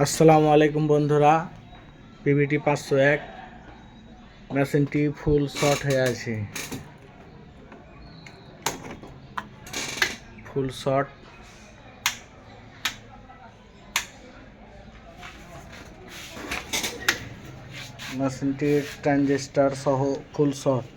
আসসালামু আলাইকুম বন্ধুরা, পিভিটি 501 মেশিনটি ফুল শর্ট হয়ে আছে। ফুল শর্ট মেশিনটির ট্রানজিস্টার সহ ফুল শর্ট।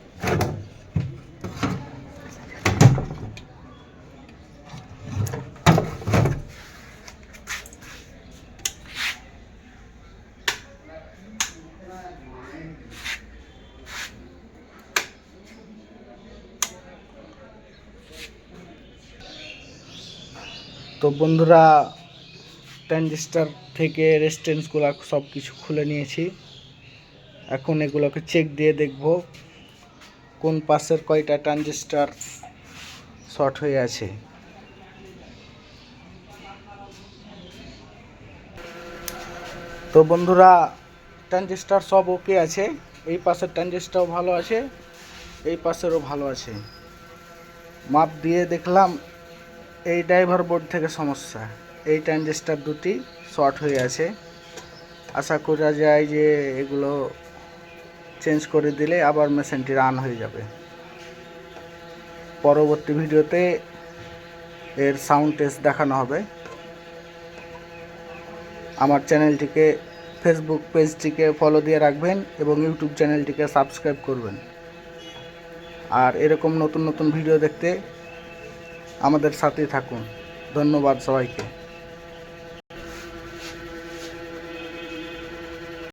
তো বন্ধুরা, ট্রানজিস্টার থেকে রেজিস্ট্যান্সগুলো সব কিছু খুলে নিয়েছি। এখন এগুলোকে চেক দিয়ে দেখব কোন পাশের কয়টা ট্রানজিস্টার শর্ট হয়ে আছে। তো বন্ধুরা, ট্রানজিস্টার সব ওকে আছে। এই পাশের ট্রানজিস্টারও ভালো আছে, এই পাশেরও ভালো আছে। মাপ দিয়ে দেখলাম এই ড্রাইভার বোর্ড থেকে সমস্যা, এই ট্রানজিস্টার দুটি শর্ট হয়ে আছে। আশা করা যায় যে এগুলো চেঞ্জ করে দিলে আবার মেশিনটি রান হয়ে যাবে। পরবর্তী ভিডিওতে এর সাউন্ড টেস্ট দেখানো হবে। আমার চ্যানেলটিকে, ফেসবুক পেজটিকে ফলো দিয়ে রাখবেন এবং ইউটিউব চ্যানেলটিকে সাবস্ক্রাইব করবেন। আর এরকম নতুন নতুন ভিডিও দেখতে আমাদের সাথেই থাকুন। ধন্যবাদ সবাইকে।